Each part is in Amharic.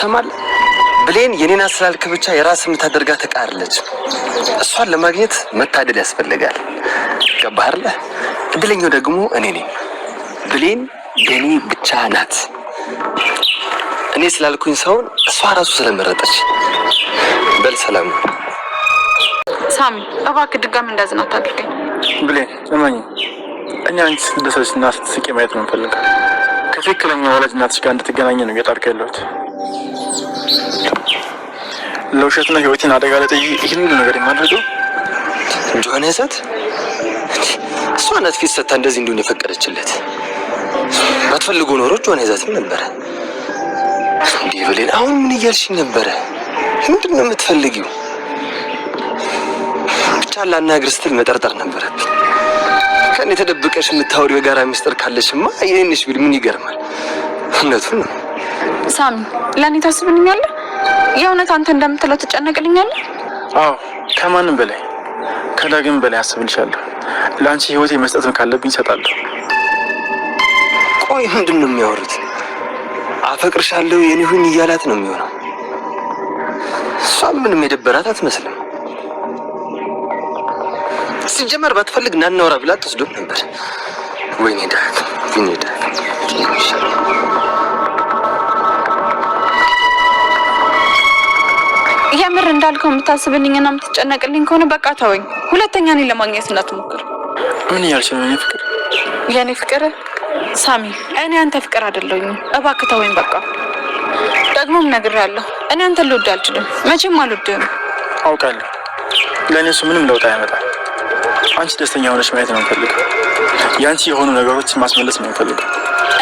ትሰማለህ? ብሌን የኔና ስላልክ ብቻ የራስ የምታደርጋ ተቃርለች። እሷን ለማግኘት መታደል ያስፈልጋል። ገባህ አይደል? እድለኛው ደግሞ እኔ ነኝ። ብሌን የኔ ብቻ ናት። እኔ ስላልኩኝ ሰውን እሷ ራሱ ስለመረጠች። በል ሰላም ሳሚ፣ እባክህ ድጋሚ እንዳዝን አታድርገኝ። ብሌን እመኚኝ፣ እኛ አንቺ ስትደሰችና ስትስቂ ማየት ነው የምፈልገው። ከትክክለኛ ወላጅ እናትሽ ጋር እንድትገናኝ ነው እየጣርኩ ያለሁት። ለውሸትና ህይወቴን አደጋ ላይ ጥዬ ይህን ሁሉ ነገር የማድረገው ጆኔሰት እሷ ናት ፊት ሰታ እንደዚህ እንዲሆን የፈቀደችለት። ባትፈልጉ ኖሮ ጆኔሰትም ነበረ። እንዲህ ብሌን አሁን ምን እያልሽኝ ነበረ? ምንድን ነው የምትፈልጊው? ብቻ ላናግር ስትል መጠርጠር ነበረብኝ። ከኔ ተደብቀሽ የምታወሪው የጋራ ሚስጥር ካለሽማ የኔንሽ ቢል ምን ይገርማል? እውነቱን ነው። ሳሚ፣ ለእኔ ታስብልኛለህ? የእውነት አንተ እንደምትለው ትጨነቅልኛለህ? አዎ፣ ከማንም በላይ ከዳግም በላይ አስብልሻለሁ። ለአንቺ ህይወቴ መስጠት ካለብኝ እሰጣለሁ። ቆይ ምንድን ነው የሚያወሩት? አፈቅርሻለሁ የኔ ሁኝ እያላት ነው የሚሆነው። እሷ ምንም የደበራት አትመስልም። ሲጀመር ባትፈልግ ና እናውራ ብላ ትወስዶት ነበር። ወይኔ ዳግም፣ ወይኔ ዳግም። የምር እንዳልከው የምታስብልኝና የምትጨነቅልኝ ከሆነ በቃ ተወኝ። ሁለተኛ እኔን ለማግኘት እንዳትሞክር። ምን እያልሽ ነው? የኔ ፍቅር፣ የኔ ፍቅር ሳሚ፣ እኔ አንተ ፍቅር አይደለሁኝም። እባክህ ተወኝ በቃ። ደግሞም ነግሬሃለሁ፣ እኔ አንተን ልወድ አልችልም። መቼም አልወድህም። አውቃለሁ። ለእኔ እሱ ምንም ለውጥ አያመጣም። አንቺ ደስተኛ ሆነሽ ማየት ነው የምፈልገው። የአንቺ የሆኑ ነገሮችን ማስመለስ ነው የምፈልገው።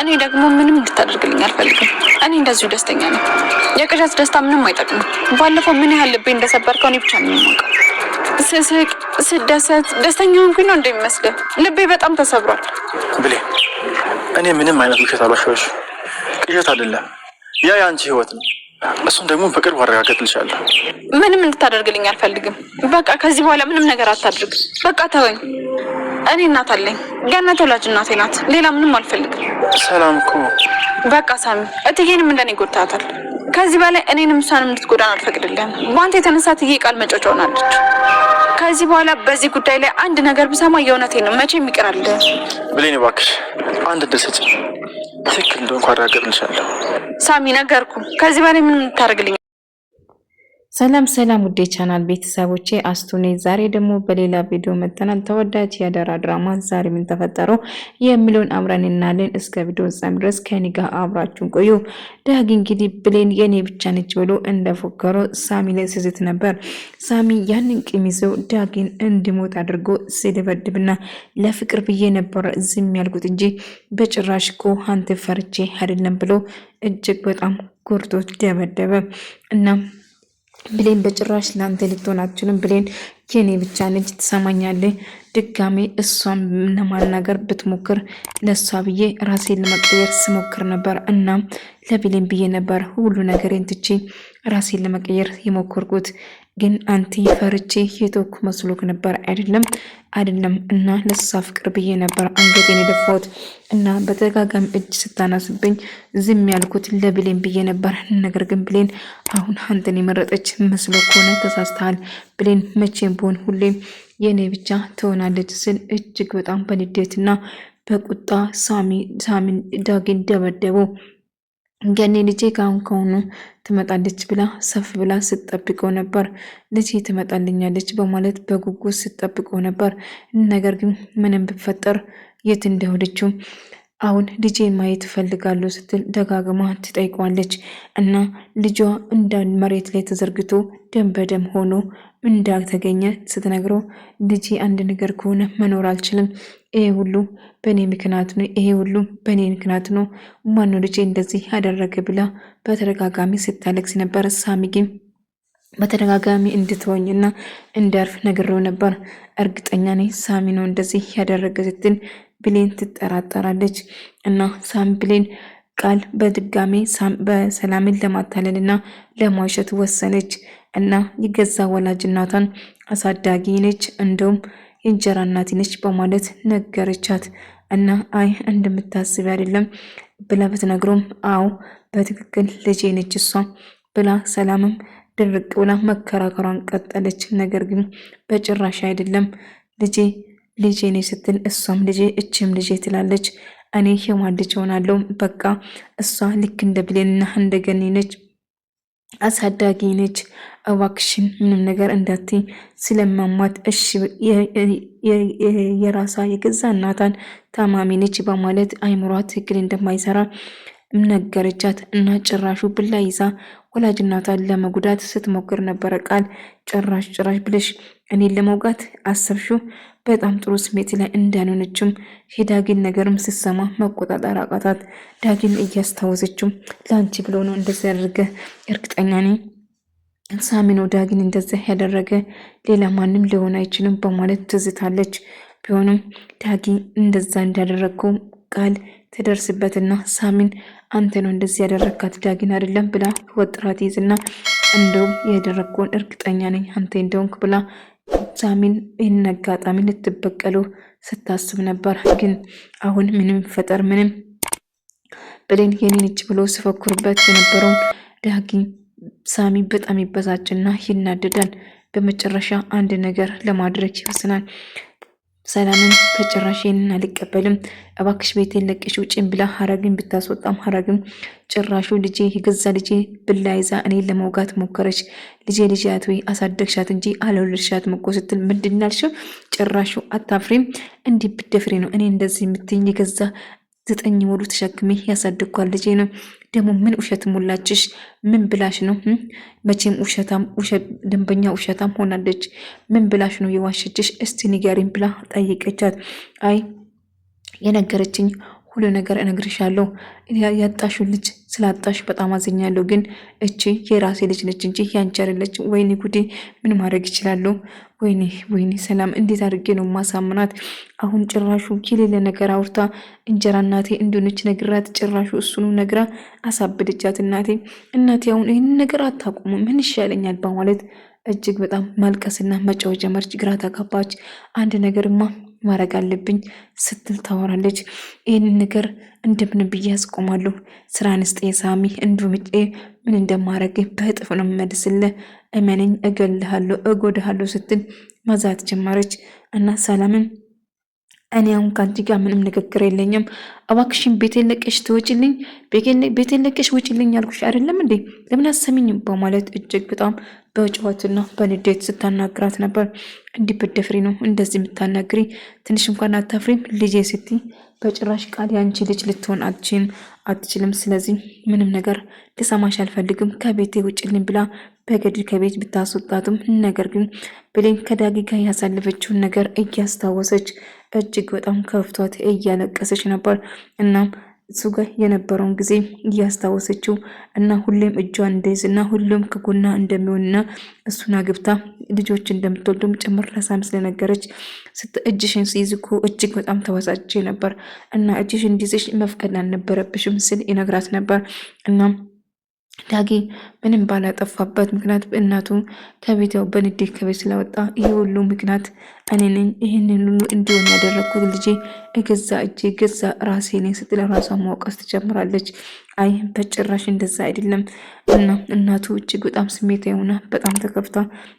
እኔ ደግሞ ምንም እንድታደርግልኝ አልፈልግም። እኔ እንደዚሁ ደስተኛ ነኝ። የቅዠት ደስታ ምንም አይጠቅምም። ባለፈው ምን ያህል ልቤ እንደሰበርከው እኔ ብቻ ነኝ የማውቀው። ስስቅ፣ ስደሰት ደስተኛ ሆንኩኝ ነው እንደሚመስልህ? ልቤ በጣም ተሰብሯል። ብሌን፣ እኔ ምንም አይነት ውሸት አልዋሸሁሽ። ቅዠት አይደለም፣ ያ የአንቺ ህይወት ነው። እሱን ደግሞ በቅርቡ አረጋግጥልሻለሁ። ምንም እንድታደርግልኝ አልፈልግም። በቃ ከዚህ በኋላ ምንም ነገር አታድርግ። በቃ ተወኝ። እኔ እናት አለኝ። ገነት ወላጅ እናቴ ናት። ሌላ ምንም አልፈልግም። ሰላም እኮ በቃ ሳሚ፣ እትዬንም እንደኔ ጎድታታል። ከዚህ በላይ እኔንም እሷንም እንድትጎዳን አልፈቅድልህም። በአንተ የተነሳ እትዬ ቃል መጫወቻ ሆናለች። ከዚህ በኋላ በዚህ ጉዳይ ላይ አንድ ነገር ብሰማ የእውነቴን ነው መቼም ይቅር አልልህም። ብሌን እባክሽ አንድ እድል ስጪኝ። ትክክል እንደሆንኩ አረጋግጥልሻለሁ። ሳሚ፣ ነገርኩ። ከዚህ በላይ ምን ታደርግልኝ? ሰላም ሰላም ውዴ ቻናል ቤተሰቦቼ አስቱኔ ዛሬ ደግሞ በሌላ ቪዲዮ መጥተናል። ተወዳጅ ያደራ ድራማ ዛሬ ምን ተፈጠረው የሚለውን አብረን እናያለን። እስከ ቪዲዮ ፍጻሜ ድረስ ከኔ ጋር አብራችሁን ቆዩ። ዳጊ እንግዲህ ብሌን የኔ ብቻ ነች ብሎ እንደፎከረው ሳሚ ላይ ሲዝት ነበር። ሳሚ ያንን ቂም ይዘው ዳጊን እንዲሞት አድርጎ ሲደበድብና ለፍቅር ብዬ ነበር ዝም ያልኩት እንጂ በጭራሽ እኮ አንተ ፈርቼ አይደለም ብሎ እጅግ በጣም ጎርቶት ደበደበ እና ብሌን በጭራሽ ላንተ ልትሆን አትችልም። ብሌን የኔ ብቻ ነች፣ ትሰማኛለህ? ድጋሜ እሷን ለማናገር ብትሞክር ለሷ ብዬ ራሴን ለመቀየር ስሞክር ነበር እና ለብሌን ብዬ ነበር ሁሉ ነገሬን ትቼ ራሴን ለመቀየር የሞከርኩት። ግን አንተ ፈርቼ የተውኩ መስሎክ ነበር አይደለም እና ለሷ ፍቅር ብዬ ነበር አንገቴን የደፋሁት እና በተደጋጋሚ እጅ ስታናስብኝ ዝም ያልኩት ለብሌን ብዬ ነበር። ነገር ግን ብሌን አሁን አንተን የመረጠች መስሎ ከሆነ ተሳስተሃል። ብሌን መቼም ቢሆን ሁሌም የኔ ብቻ ትሆናለች ስል እጅግ በጣም በንዴትና በቁጣ ሳሚን ዳጊን ደበደበው። ገኔ ልጄ ከሆኑ ትመጣለች ብላ ሰፍ ብላ ስትጠብቀው ነበር። ልጄ ትመጣልኛለች በማለት በጉጉት ስትጠብቀው ነበር። ነገር ግን ምንም ብፈጠር የት እንደሆነችው አሁን ልጄ ማየት ፈልጋለሁ ስትል ደጋግማ ትጠይቋለች እና ልጇ እንደ መሬት ላይ ተዘርግቶ ደም በደም ሆኖ እንዳልተገኘ ስትነግረው ልጄ አንድ ነገር ከሆነ መኖር አልችልም፣ ይሄ ሁሉ በእኔ ምክንያት ነው፣ ማነው ልጄ እንደዚህ ያደረገ ብላ በተደጋጋሚ ስታለቅስ ነበር። ሳሚ ግን በተደጋጋሚ እንድትወኝና እንዳርፍ ነግሬው ነበር። እርግጠኛ ነኝ ሳሚ ነው እንደዚህ ያደረገ ስትል ብሌን ትጠራጠራለች እና ብሌን ቃል በድጋሚ በሰላምን ለማታለልና ለማውሸት ወሰነች እና የገዛ ወላጅ እናቷን አሳዳጊ ነች፣ እንደውም የእንጀራ እናት ነች በማለት ነገረቻት እና አይ እንደምታስብ አይደለም ብላ ብትነግረውም አዎ በትክክል ልጄ ነች እሷ ብላ ሰላምም ድርቅ ብላ መከራከሯን ቀጠለች። ነገር ግን በጭራሽ አይደለም ልጄ ነች ስትል እሷም ልጄ እችም ልጄ ትላለች። እኔ የማን ልጅ ሆናለሁ? በቃ እሷ ልክ እንደ ብሌንና እንደ ገኒ ነች፣ አሳዳጊ ነች። እባክሽን ምንም ነገር እንዳትይ ስለማሟት እሺ የራሷ የገዛ እናቷን ታማሚ ነች በማለት አይምሯ ትክክል እንደማይሰራ ነገረቻት። እና ጭራሹ ብላ ይዛ ወላጅ እናቷን ለመጉዳት ስትሞክር ነበረ። ቃል ጭራሽ ብለሽ እኔን ለመውጋት አሰብሽው? በጣም ጥሩ ስሜት ላይ እንዳልሆነችም የዳጊን ነገርም ስትሰማ መቆጣጠር አቃታት። ዳጊን እያስታወሰችው ለአንቺ ብሎ ነው እንደዚህ ያደረገ፣ እርግጠኛ ነኝ ሳሚ ነው ዳጊን እንደዚህ ያደረገ፣ ሌላ ማንም ሊሆን አይችልም በማለት ትዝታለች። ቢሆንም ዳጊ እንደዛ እንዳደረግከው ቃል ትደርስበትና ሳሚን አንተ ነው እንደዚህ ያደረካት ዳጊን አይደለም ብላ ወጥራት ይዝና እንደውም ያደረግከውን እርግጠኛ ነኝ አንተ እንደውንክ ብላ ሳሚን ይህን አጋጣሚ ልትበቀሉ ስታስብ ነበር። ግን አሁን ምንም ፈጠር ምንም ብሌን የኔን እጅ ብሎ ሲፎክርበት የነበረውን ዳጊ ሳሚ በጣም ይበሳጭና ይናደዳል። በመጨረሻ አንድ ነገር ለማድረግ ይወስናል። ሰላምን በጭራሽ ይህንን አልቀበልም፣ እባክሽ ቤቴን ለቅሽ ውጭን ብላ ሀረግን ብታስወጣም ሀረግን ጭራሹ ልጄ የገዛ ልጄ ብላ ይዛ እኔን ለመውጋት ሞከረች። ልጄ አትወይ አሳደግሻት እንጂ አልወለድሻትም እኮ ስትል ምንድን ያልሽው? ጭራሹ አታፍሪም? እንዲህ ብትደፍሪ ነው እኔ እንደዚህ የምትይኝ? የገዛ 9 ወሩ ተሸክሜ ያሳድግኳል ልጄ ነው። ደግሞ ምን ውሸት ሞላችሽ? ምን ብላሽ ነው? መቼም ደንበኛ ውሸታም ሆናለች። ምን ብላሽ ነው የዋሸችሽ? እስቲ ንገሪኝ ብላ ጠይቀቻት። አይ የነገረችኝ ሁሉ ነገር እነግርሻለሁ። ያጣሽው ልጅ ስላጣሽ በጣም አዝኛለሁ፣ ግን እቺ የራሴ ልጅ ነች እንጂ ያንቺ አይደለች። ወይኔ ጉዴ ምን ማድረግ ይችላለሁ? ወይኔ ሰላም እንዴት አድርጌ ነው ማሳምናት? አሁን ጭራሹ የሌለ ነገር አውርታ እንጀራ እናቴ እንደሆነች ነግራት ጭራሹ እሱኑ ነግራ አሳብደቻት። እናቴ አሁን ይህን ነገር አታቁሙ፣ ምን ይሻለኛል በማለት እጅግ በጣም ማልቀስና መጫወት ጀመረች። ግራ ተጋባች። አንድ ነገርማ ማድረግ አለብኝ ስትል ታወራለች። ይህንን ነገር እንደምን ብዬ ያስቆማለሁ? ስራ ንስጤ ሳሚ እንዱምጬ ምን እንደማረግ በእጥፍ ነው የምመልስልህ፣ እመነኝ፣ እገልሃለሁ፣ እጎድሃለሁ ስትል መዛት ጀመረች። እና ሰላምን እኔ አሁን ከአንቺ ጋር ምንም ንግግር የለኝም፣ እባክሽን ቤቴን ለቀሽ ትወጪልኝ፣ ቤቴን ለቀሽ ውጪልኝ ያልኩሽ አይደለም እንዴ? ለምን አሰሚኝም? በማለት እጅግ በጣም በጭዋትና በንዴት ስታናግራት ነበር። እንዲህ ብትደፍሪ ነው እንደዚህ የምታናግሪ? ትንሽ እንኳን አታፍሪም? ልጄ ስትይ በጭራሽ ቃል ያንቺ ልጅ ልትሆን አትችልም። ስለዚህ ምንም ነገር ልሰማሽ አልፈልግም፣ ከቤቴ ውጭልኝ ብላ በገድል ከቤት ብታስወጣትም ነገር ግን ብሌን ከዳጊ ጋር ያሳለፈችውን ነገር እያስታወሰች እጅግ በጣም ከፍቷት እያለቀሰች ነበር። እናም እሱ ጋር የነበረውን ጊዜ እያስታወሰችው እና ሁሌም እጇን እንደይዝና ሁሉም ከጎና እንደሚሆንና እሱን አግብታ ልጆች እንደምትወልዱም ጭምር ለሳም ስለነገረች እጅሽን ሲይዝ እኮ እጅግ በጣም ተወሳጭ ነበር እና እጅሽን እንዲይዝሽ መፍቀድ አልነበረብሽም ስል ይነግራት ነበር። እናም ዳጊ ምንም ባላጠፋበት ምክንያት እናቱ ከቤት በንዴት ከቤት ስለወጣ ይሄ ሁሉ ምክንያት እኔ ነኝ፣ ይህንን ሁሉ እንዲሆን ያደረግኩት ልጄ እገዛ እጄ ገዛ ራሴ ነኝ ስትል ራሷን ማውቀስ ትጀምራለች። አይ በጭራሽ እንደዛ አይደለም። እና እናቱ እጅግ በጣም ስሜት የሆነ በጣም ተከፍታ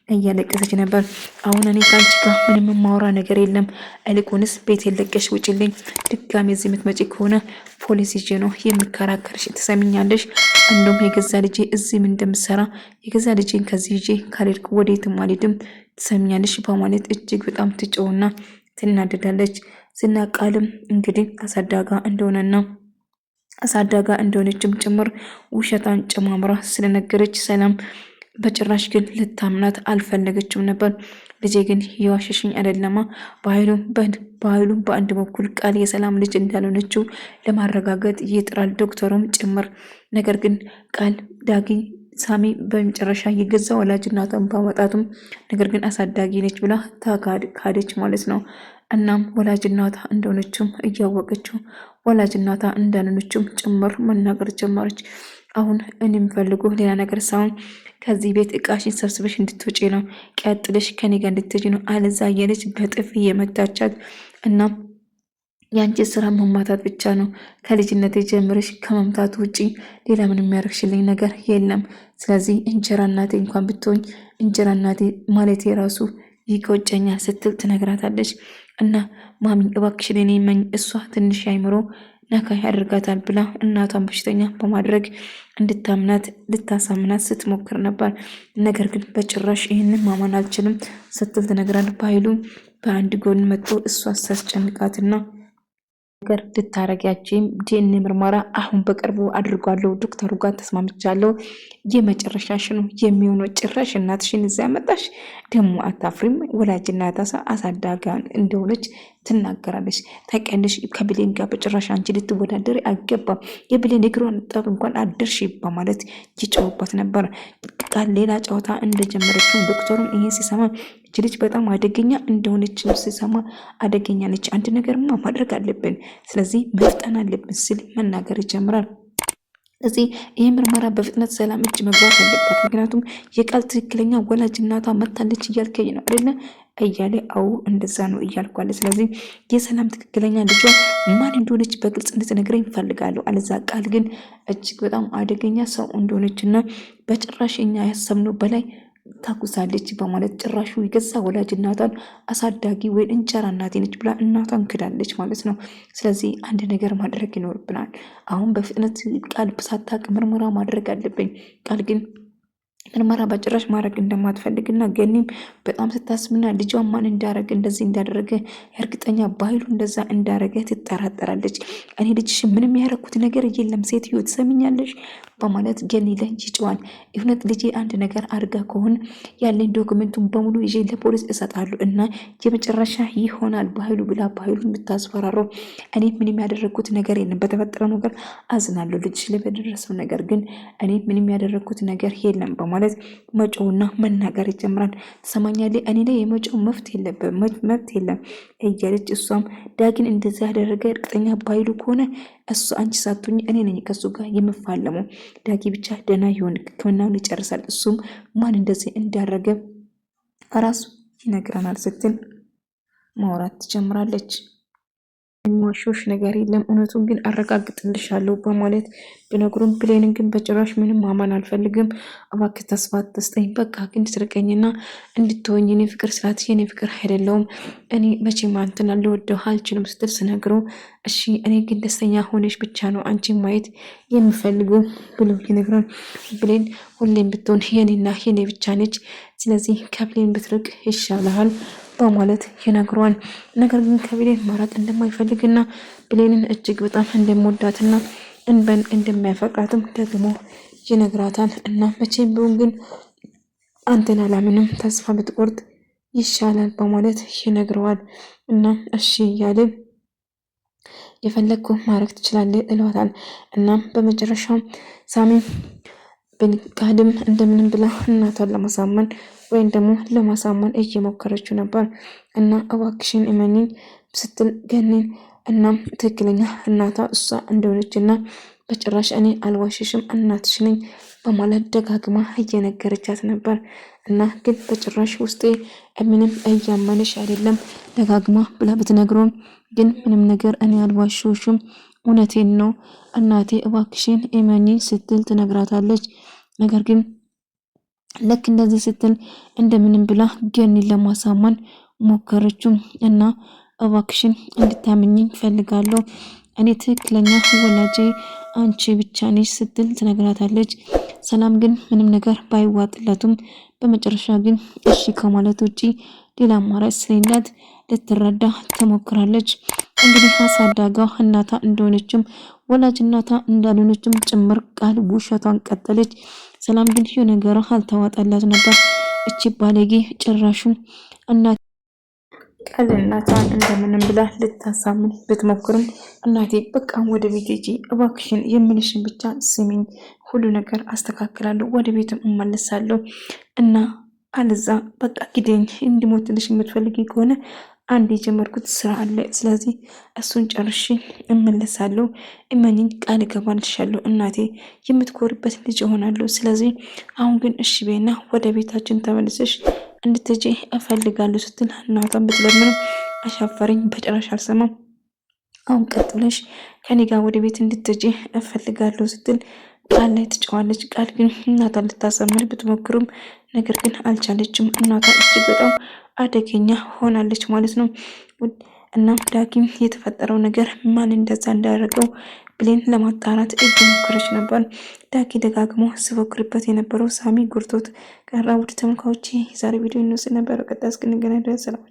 እያለቀሰች ነበር። አሁን እኔ ከአንቺ ጋር ምንም የማወራ ነገር የለም፣ እልቁንስ ቤት የለቀሽ ውጭልኝ። ድጋሜ እዚህ የምትመጪ ከሆነ ፖሊስ ይዤ ነው የምከራከርሽ፣ ትሰሚኛለሽ? እንደውም የገዛ ልጄ እዚህ ምን እንደምሰራ የገዛ ልጄን ከዚህ ይዤ ካልሄድኩ ወዴትም አልሄድም፣ ትሰሚኛለሽ? በማለት እጅግ በጣም ትጮውና ትናደዳለች። ዝና ቃልም እንግዲህ አሳዳጋ እንደሆነችም ጭምር ውሸታን ጨማምራ ስለነገረች ሰላም በጭራሽ ግን ልታምናት አልፈለገችም ነበር። ልጄ ግን የዋሸሽኝ አይደለማ። በኃይሉም በአንድ በኩል ቃል የሰላም ልጅ እንዳልሆነችው ለማረጋገጥ ይጥራል፣ ዶክተሩም ጭምር። ነገር ግን ቃል ዳጊ ሳሚ በመጨረሻ የገዛ ወላጅ እናቷን ባመጣቱም ነገር ግን አሳዳጊ ነች ብላ ካደች ማለት ነው። እናም ወላጅ እናቷ እንደሆነችም እያወቀችው ወላጅ እናቷ እንዳልሆነችም ጭምር መናገር ጀመረች። አሁን እኔ የምፈልገው ሌላ ነገር ሳይሆን ከዚህ ቤት እቃሽን ሰብስበሽ እንድትወጪ ነው፣ ቀጥለሽ ከኔ ጋር እንድትሄጂ ነው። አለዛ እያለች በጥፊ የመታቻት። እናም ያንቺ ስራ መማታት ብቻ ነው። ከልጅነት ጀምረሽ ከመምታት ውጪ ሌላ ምንም የሚያደርግሽልኝ ነገር የለም። ስለዚህ እንጀራ እናቴ እንኳን ብትሆኝ እንጀራ እናቴ ማለት የራሱ ይቆጨኛል ስትል ትነግራታለች። እና ማሚ እባክሽን እኔ መኝ እሷ ትንሽ አይምሮ ነካ ያደርጋታል ብላ እናቷን በሽተኛ በማድረግ እንድታምናት ልታሳምናት ስትሞክር ነበር። ነገር ግን በጭራሽ ይህንን ማመን አልችልም ስትል ትነግራለች። በኃይሉ በአንድ ጎን መጥቶ እሷ ሳስጨንቃትና ነገር ልታረጊያችም ዲኤንኤ ምርመራ አሁን በቅርቡ አድርጓለሁ፣ ዶክተሩ ጋር ተስማምቻለሁ፣ የመጨረሻሽ ነው የሚሆነው። ጭራሽ እናትሽን እዚያ መጣሽ ደግሞ አታፍሪም? ወላጅ እናት አሳዳጋ እንደሆነች ትናገራለች። ታውቂያለሽ ከብሌን ጋር በጭራሽ አንቺ ልትወዳደር አይገባም፣ የብሌን እግሯን ጠብ እንኳን አድርሽ በማለት ይጨውባት ነበር። ቃል ሌላ ጨዋታ እንደጀመረችው ዶክተሩም ይሄ ሲሰማ እች ልጅ በጣም አደገኛ እንደሆነች ሲሰማ አደገኛ ነች፣ አንድ ነገርማ ማድረግ አለብን፣ ስለዚህ መፍጠን አለብን ሲል መናገር ይጀምራል። ስለዚህ ይህ ምርመራ በፍጥነት ሰላም እጅ መግባት አለበት፣ ምክንያቱም የቃል ትክክለኛ ወላጅ እናቷ መታለች እያልከኝ ነው አይደለ እያለ አዎ እንደዛ ነው እያልኳለ። ስለዚህ የሰላም ትክክለኛ ልጇ ማን እንደሆነች በግልጽ እንድትነግረኝ እፈልጋለሁ፣ አለዛ ቃል ግን እጅግ በጣም አደገኛ ሰው እንደሆነችና በጭራሽ እኛ ያሰብነው በላይ ታኩሳለች በማለት ጭራሹ የገዛ ወላጅ እናቷን አሳዳጊ ወይ እንጀራ እናቴ ነች ብላ እናቷን ክዳለች ማለት ነው። ስለዚህ አንድ ነገር ማድረግ ይኖርብናል። አሁን በፍጥነት ቃል ሳታውቅ ምርመራ ማድረግ አለብኝ። ቃል ግን ምርመራ በጭራሽ ማድረግ እንደማትፈልግና ገኒም በጣም ስታስብና ልጇን ማን እንዳረገ እንደዚህ እንዳደረገ እርግጠኛ በኃይሉ እንደዛ እንዳረገ ትጠራጠራለች። እኔ ልጅሽ ምንም ያረኩት ነገር የለም ሴትዮ ትሰሚኛለሽ በማለት ገኒ ላይ ይጮዋል። እውነት ልጄ አንድ ነገር አድርጋ ከሆነ ያለኝ ዶክመንቱን በሙሉ ይዤ ለፖሊስ እሰጣለሁ እና የመጨረሻ ይሆናል በኃይሉ ብላ በኃይሉን ብታስፈራረው፣ እኔ ምንም ያደረኩት ነገር የለም፣ በተፈጠረው ነገር አዝናለሁ ልጅሽ ላይ በደረሰው ነገር ግን እኔ ምንም ያደረኩት ነገር የለም በማለት መጮውና መናገር ይጀምራል። ትሰማኛለህ እኔ ላይ የመጮው መብት የለም እያለች እሷም ዳግን እንደዛ ያደረገ እርግጠኛ በኃይሉ ከሆነ እሱ አንቺ ሳትሆኚ እኔ ነኝ ከሱ ጋር የምፋለመው፣ ዳጊ ብቻ ደህና ይሆን ሕክምናውን ይጨርሳል፣ እሱም ማን እንደዚህ እንዳደረገ ራሱ ይነግረናል ስትል ማውራት ትጀምራለች። የሚዋሾሽ ነገር የለም እውነቱን ግን አረጋግጥልሻለሁ በማለት ቢነግሩም ብሌንን ግን በጭራሽ ምንም ማመን አልፈልግም፣ እባክህ ተስፋ አትስጠኝ፣ በቃ ግን እንድትርቀኝና እንድትሆኝ የኔ ፍቅር ስላት የኔ ፍቅር አይደለውም እኔ መቼም አንተን ልወደው አልችልም ስትል ስነግረው እሺ እኔ ግን ደስተኛ ሆነሽ ብቻ ነው አንቺን ማየት የምፈልገው ብሎ ይነግራል። ብሌን ሁሌም ብትሆን የኔና የኔ ብቻ ነች፣ ስለዚህ ከብሌን ብትርቅ ይሻልሃል በማለት ይነግረዋል። ነገር ግን ከብሌን ማራቅ እንደማይፈልግና ብሌንን እጅግ በጣም እንደሚወዳትና እንበን እንደማይፈቅራትም ደግሞ ይነግራታል። እና መቼም ቢሆን ግን አንተን አላምንም፣ ተስፋ ብትቆርጥ ይሻላል በማለት ይነግረዋል። እና እሺ እያለ የፈለግኩ ማድረግ ትችላለህ እለዋታል። እና በመጨረሻው ሳሚ ቃልም እንደምንም ብላ እናቷን ለማሳመን ወይም ደግሞ ለማሳመን እየሞከረችው ነበር። እና እባክሽን እመኚኝ ስትል ገኒን እናም ትክክለኛ እናቷ እሷ እንደሆነች እና በጭራሽ እኔ አልዋሽሽም እናትሽ ነኝ በማለት ደጋግማ እየነገረቻት ነበር። እና ግን በጭራሽ ውስጤ ምንም እያመነሽ አይደለም ደጋግማ ብላ ብትነግረውም ግን ምንም ነገር እኔ አልዋሽሽም እውነቴን ነው እናቴ እባክሽን እመኚኝ ስትል ትነግራታለች። ነገር ግን ልክ እንደዚህ ስትል እንደምንም ብላ ገኒን ለማሳመን ሞከረችው። እና እባክሽን እንድታምኚኝ ፈልጋለሁ እኔ ትክክለኛ ወላጄ አንቺ ብቻ ነሽ ስትል ትነግራታለች። ሰላም ግን ምንም ነገር ባይዋጥላቱም በመጨረሻ ግን እሺ ከማለት ውጪ ሌላ አማራጭ ስለሌላት ልትረዳ ትሞክራለች። እንግዲህ አሳዳጋ እናቷ እንደሆነችም ወላጅ እናቷ እንዳልሆነችም ጭምር ቃል ውሸቷን ቀጠለች። ሰላም ግን ይሄ ነገር አልተዋጣላት ነበር። እቺ ባለጌ ጭራሹ እናት ቃል እናቷን እንደምንም ብላ ልታሳምን ብትሞክርም እናቴ በቃ ወደ ቤት ሂጂ እባክሽን የምልሽን ብቻ ስሚኝ፣ ሁሉ ነገር አስተካክላለሁ፣ ወደ ቤትም እመለሳለሁ እና አለዛ በቃ ግዴኝ እንዲሞትልሽ የምትፈልጊ ከሆነ አንድ የጀመርኩት ስራ አለ፣ ስለዚህ እሱን ጨርሼ እመለሳለሁ፣ እመኝኝ፣ ቃል እገባልሻለሁ እናቴ የምትኮሪበት ልጅ እሆናለሁ። ስለዚህ አሁን ግን እሺ በይና ወደ ቤታችን ተመልሰሽ እንድትጂ እፈልጋለሁ ስትል እናቷን ብትለምንም አሻፈረኝ፣ በጭራሽ አልሰማም። አሁን ቀጥ ብለሽ ከኔ ጋር ወደ ቤት እንድትሄጂ እፈልጋለሁ ስትል ቃል ላይ ትጨዋለች። ቃል ግን እናቷን ልታሳምን ብትሞክሩም ነገር ግን አልቻለችም። እናቷ እጅግ በጣም አደገኛ ሆናለች ማለት ነው። እናም ዳጊም የተፈጠረው ነገር ማን እንደዛ እንዳደረገው ብሌን ለማጣራት እየሞከረች ነበር። ዳጊ ደጋግሞ ሲፎክርበት የነበረው ሳሚ ጉርቶት ቀራ። ውድ ተመልካቾቼ የዛሬ ቪዲዮ ይመስል ነበር። ቀጣይ እስክንገናኝ ድረስ ሰላም